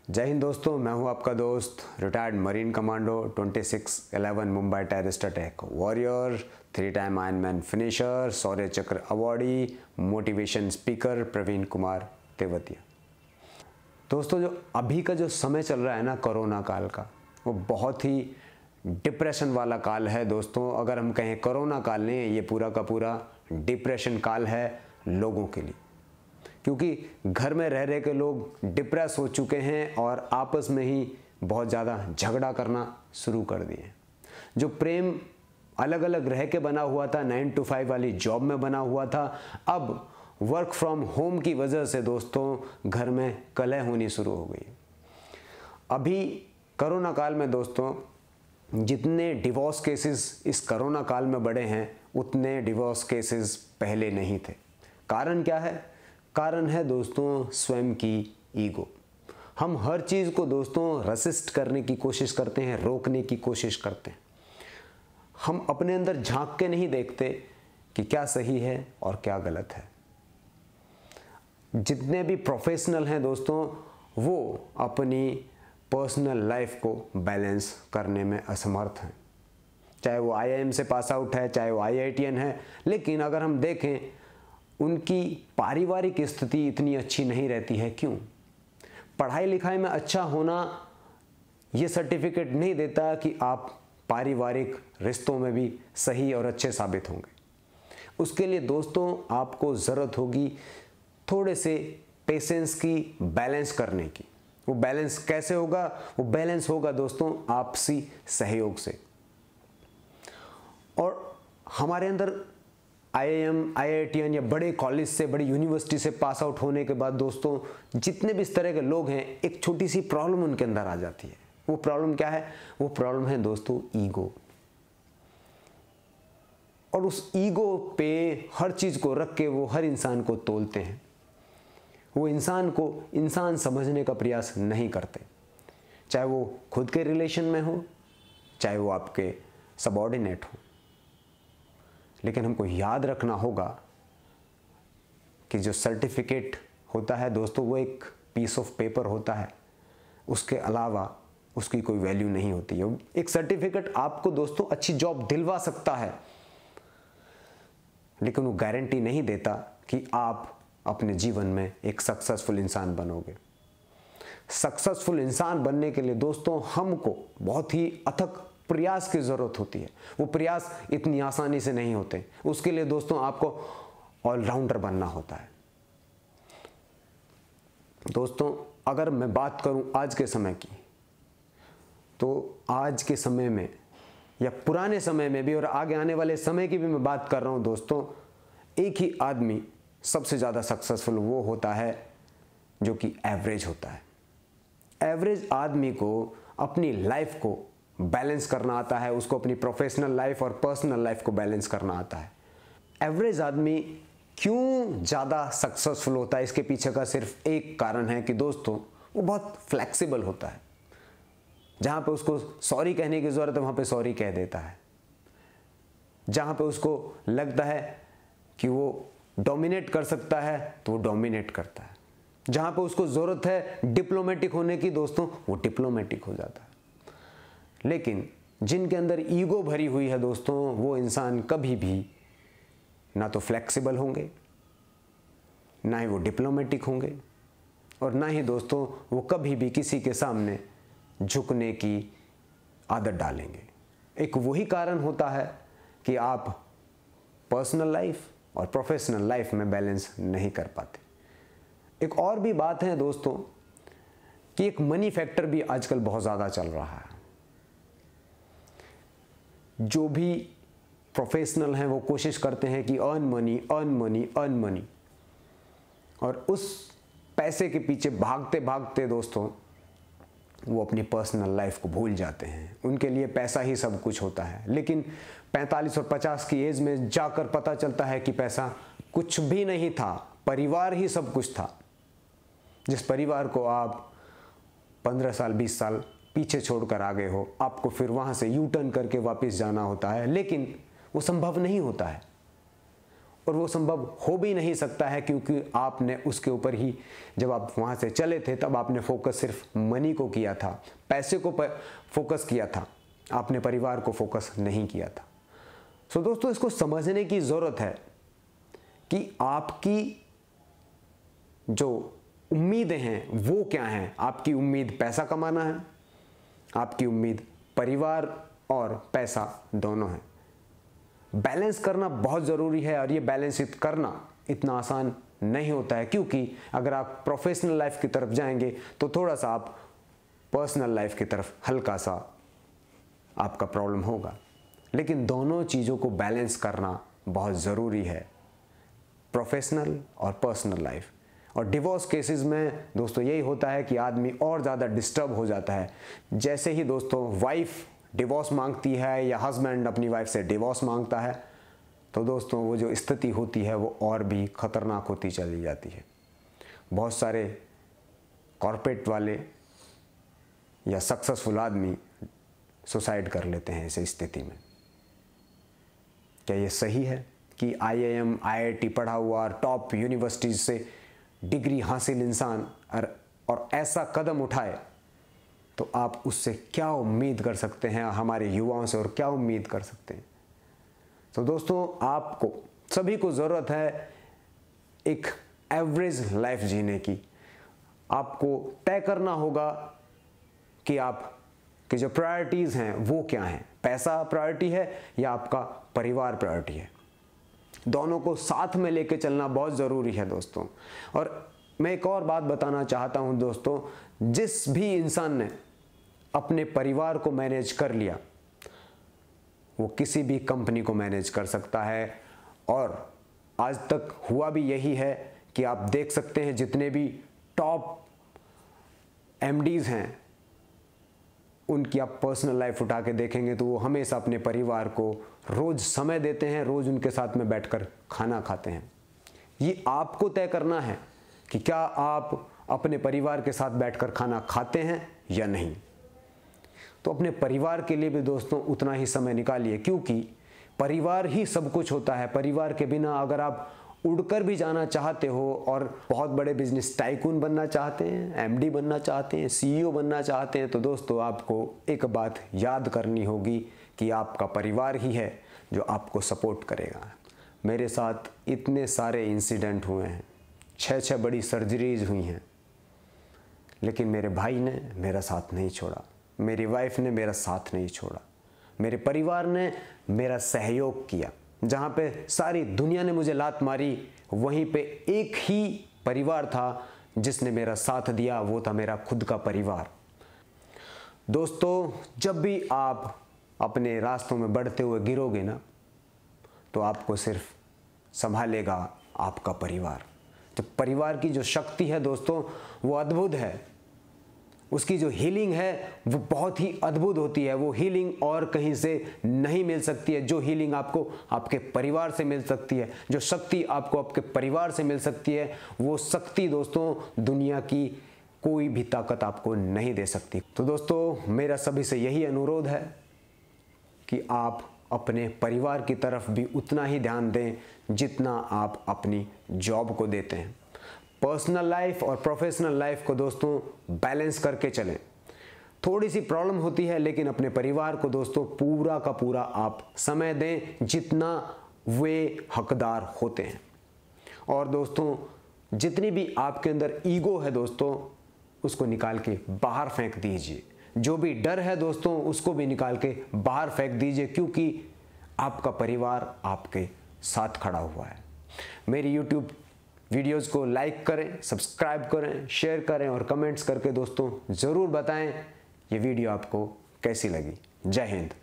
जय हिंद दोस्तों, मैं हूं आपका दोस्त retired marine commando 2611 Mumbai terrorist attack warrior, 3 time Ironman finisher, Shaurya Chakra awardee, motivation speaker Praveen Kumar Tewatia. दोस्तों, जो अभी का जो समय चल रहा है ना कोरोना काल का, वो बहुत ही डिप्रेशन वाला काल है दोस्तों। अगर हम कहें कोरोना काल नहीं, ये पूरा का पूरा डिप्रेशन काल है लोगों के लिए, क्योंकि घर में रह रहे के लोग डिप्रेस हो चुके हैं और आपस में ही बहुत ज़्यादा झगड़ा करना शुरू कर दिए। जो प्रेम अलग अलग रह के बना हुआ था, 9 to 5 वाली जॉब में बना हुआ था, अब वर्क फ्रॉम होम की वजह से दोस्तों घर में कलह होनी शुरू हो गई। अभी कोरोना काल में दोस्तों जितने डिवोर्स केसेस इस कोरोना काल में बढ़े हैं, उतने डिवोर्स केसेस पहले नहीं थे। कारण क्या है? कारण है दोस्तों स्वयं की ईगो। हम हर चीज़ को दोस्तों रेसिस्ट करने की कोशिश करते हैं, रोकने की कोशिश करते हैं। हम अपने अंदर झांक के नहीं देखते कि क्या सही है और क्या गलत है। जितने भी प्रोफेशनल हैं दोस्तों, वो अपनी पर्सनल लाइफ को बैलेंस करने में असमर्थ हैं। चाहे वो IIM से पास आउट है, चाहे वो IITian है, लेकिन अगर हम देखें उनकी पारिवारिक स्थिति इतनी अच्छी नहीं रहती है। क्यों? पढ़ाई लिखाई में अच्छा होना ये सर्टिफिकेट नहीं देता कि आप पारिवारिक रिश्तों में भी सही और अच्छे साबित होंगे। उसके लिए दोस्तों आपको ज़रूरत होगी थोड़े से पेशेंस की, बैलेंस करने की। वो बैलेंस कैसे होगा? वो बैलेंस होगा दोस्तों आपसी सहयोग से। और हमारे अंदर IIM, IITian या बड़े कॉलेज से, बड़ी यूनिवर्सिटी से पास आउट होने के बाद दोस्तों जितने भी इस तरह के लोग हैं, एक छोटी सी प्रॉब्लम उनके अंदर आ जाती है। वो प्रॉब्लम क्या है? वो प्रॉब्लम है दोस्तों ईगो। और उस ईगो पे हर चीज़ को रख के वो हर इंसान को तोलते हैं। वो इंसान को इंसान समझने का प्रयास नहीं करते, चाहे वो खुद के रिलेशन में हो, चाहे वो आपके सबऑर्डिनेट हो। लेकिन हमको याद रखना होगा कि जो सर्टिफिकेट होता है दोस्तों, वो एक पीस ऑफ पेपर होता है, उसके अलावा उसकी कोई वैल्यू नहीं होती है। एक सर्टिफिकेट आपको दोस्तों अच्छी जॉब दिलवा सकता है, लेकिन वो गारंटी नहीं देता कि आप अपने जीवन में एक सक्सेसफुल इंसान बनोगे। सक्सेसफुल इंसान बनने के लिए दोस्तों हमको बहुत ही अथक प्रयास की ज़रूरत होती है। वो प्रयास इतनी आसानी से नहीं होते। उसके लिए दोस्तों आपको ऑलराउंडर बनना होता है। दोस्तों अगर मैं बात करूं आज के समय की, तो आज के समय में या पुराने समय में भी और आगे आने वाले समय की भी मैं बात कर रहा हूं दोस्तों, एक ही आदमी सबसे ज़्यादा सक्सेसफुल वो होता है जो कि एवरेज होता है। एवरेज आदमी को अपनी लाइफ को बैलेंस करना आता है, उसको अपनी प्रोफेशनल लाइफ और पर्सनल लाइफ को बैलेंस करना आता है। एवरेज आदमी क्यों ज़्यादा सक्सेसफुल होता है? इसके पीछे का सिर्फ एक कारण है कि दोस्तों वो बहुत फ्लेक्सिबल होता है। जहाँ पे उसको सॉरी कहने की ज़रूरत है, वहाँ पे सॉरी कह देता है। जहाँ पे उसको लगता है कि वो डोमिनेट कर सकता है, तो वो डोमिनेट करता है। जहाँ पे उसको ज़रूरत है डिप्लोमेटिक होने की दोस्तों, वो डिप्लोमेटिक हो जाता है। लेकिन जिनके अंदर ईगो भरी हुई है दोस्तों, वो इंसान कभी भी ना तो फ्लेक्सिबल होंगे, ना ही वो डिप्लोमेटिक होंगे, और ना ही दोस्तों वो कभी भी किसी के सामने झुकने की आदत डालेंगे। एक वही कारण होता है कि आप पर्सनल लाइफ और प्रोफेशनल लाइफ में बैलेंस नहीं कर पाते। एक और भी बात है दोस्तों कि एक मनी फैक्टर भी आजकल बहुत ज़्यादा चल रहा है। जो भी प्रोफेशनल हैं वो कोशिश करते हैं कि earn money, earn money, earn money, और उस पैसे के पीछे भागते भागते दोस्तों वो अपनी पर्सनल लाइफ को भूल जाते हैं। उनके लिए पैसा ही सब कुछ होता है। लेकिन 45 और 50 की एज में जाकर पता चलता है कि पैसा कुछ भी नहीं था, परिवार ही सब कुछ था। जिस परिवार को आप 15 साल 20 साल पीछे छोड़कर आ गए हो, आपको फिर वहाँ से यू टर्न करके वापस जाना होता है, लेकिन वो संभव नहीं होता है। और वो संभव हो भी नहीं सकता है, क्योंकि आपने उसके ऊपर ही, जब आप वहाँ से चले थे तब आपने फोकस सिर्फ मनी को किया था, पैसे को फोकस किया था, आपने परिवार को फोकस नहीं किया था। सो दोस्तों, इसको समझने की ज़रूरत है कि आपकी जो उम्मीदें हैं वो क्या हैं। आपकी उम्मीद पैसा कमाना है, आपकी उम्मीद परिवार और पैसा दोनों है। बैलेंस करना बहुत ज़रूरी है, और ये बैलेंस करना इतना आसान नहीं होता है, क्योंकि अगर आप प्रोफेशनल लाइफ की तरफ जाएंगे तो थोड़ा सा आप पर्सनल लाइफ की तरफ हल्का सा आपका प्रॉब्लम होगा। लेकिन दोनों चीज़ों को बैलेंस करना बहुत ज़रूरी है, प्रोफेशनल और पर्सनल लाइफ। और डिवोर्स केसेस में दोस्तों यही होता है कि आदमी और ज़्यादा डिस्टर्ब हो जाता है। जैसे ही दोस्तों वाइफ डिवोर्स मांगती है या हस्बैंड अपनी वाइफ से डिवोर्स मांगता है, तो दोस्तों वो जो स्थिति होती है वो और भी ख़तरनाक होती चली जाती है। बहुत सारे कॉर्पोरेट वाले या सक्सेसफुल आदमी सुसाइड कर लेते हैं ऐसी स्थिति में। क्या ये सही है कि IIM IIT पढ़ा हुआ टॉप यूनिवर्सिटीज से डिग्री हासिल इंसान और ऐसा कदम उठाए, तो आप उससे क्या उम्मीद कर सकते हैं, हमारे युवाओं से और क्या उम्मीद कर सकते हैं। तो दोस्तों, आपको सभी को ज़रूरत है एक एवरेज लाइफ जीने की। आपको तय करना होगा कि आपकी जो प्रायोरिटीज़ हैं वो क्या हैं। पैसा प्रायोरिटी है या आपका परिवार प्रायोरिटी है। दोनों को साथ में लेके चलना बहुत ज़रूरी है दोस्तों। और मैं एक और बात बताना चाहता हूं दोस्तों, जिस भी इंसान ने अपने परिवार को मैनेज कर लिया, वो किसी भी कंपनी को मैनेज कर सकता है। और आज तक हुआ भी यही है कि आप देख सकते हैं जितने भी टॉप MDs हैं, उनकी आप पर्सनल लाइफ उठा के देखेंगे तो वो हमेशा अपने परिवार को रोज़ समय देते हैं, रोज़ उनके साथ में बैठकर खाना खाते हैं। ये आपको तय करना है कि क्या आप अपने परिवार के साथ बैठकर खाना खाते हैं या नहीं। तो अपने परिवार के लिए भी दोस्तों उतना ही समय निकालिए, क्योंकि परिवार ही सब कुछ होता है। परिवार के बिना अगर आप उड़कर भी जाना चाहते हो और बहुत बड़े बिजनेस टाइकून बनना चाहते हैं, MD बनना चाहते हैं, CEO बनना चाहते हैं, तो दोस्तों आपको एक बात याद करनी होगी कि आपका परिवार ही है जो आपको सपोर्ट करेगा। मेरे साथ इतने सारे इंसिडेंट हुए हैं, 6 बड़ी सर्जरीज हुई हैं, लेकिन मेरे भाई ने मेरा साथ नहीं छोड़ा, मेरी वाइफ ने मेरा साथ नहीं छोड़ा, मेरे परिवार ने मेरा सहयोग किया। जहाँ पे सारी दुनिया ने मुझे लात मारी, वहीं पे एक ही परिवार था जिसने मेरा साथ दिया, वो था मेरा खुद का परिवार। दोस्तों, जब भी आप अपने रास्तों में बढ़ते हुए गिरोगे ना, तो आपको सिर्फ संभालेगा आपका परिवार। तो परिवार की जो शक्ति है दोस्तों, वो अद्भुत है। उसकी जो हीलिंग है वो बहुत ही अद्भुत होती है। वो हीलिंग और कहीं से नहीं मिल सकती है। जो हीलिंग आपको आपके परिवार से मिल सकती है, जो शक्ति आपको आपके परिवार से मिल सकती है, वो शक्ति दोस्तों दुनिया की कोई भी ताकत आपको नहीं दे सकती। तो दोस्तों, मेरा सभी से यही अनुरोध है कि आप अपने परिवार की तरफ भी उतना ही ध्यान दें जितना आप अपनी जॉब को देते हैं। पर्सनल लाइफ और प्रोफेशनल लाइफ को दोस्तों बैलेंस करके चलें। थोड़ी सी प्रॉब्लम होती है, लेकिन अपने परिवार को दोस्तों पूरा का पूरा आप समय दें जितना वे हकदार होते हैं। और दोस्तों, जितनी भी आपके अंदर ईगो है दोस्तों, उसको निकाल के बाहर फेंक दीजिए। जो भी डर है दोस्तों, उसको भी निकाल के बाहर फेंक दीजिए, क्योंकि आपका परिवार आपके साथ खड़ा हुआ है। मेरी YouTube वीडियोज़ को लाइक करें, सब्सक्राइब करें, शेयर करें और कमेंट्स करके दोस्तों ज़रूर बताएं ये वीडियो आपको कैसी लगी। जय हिंद।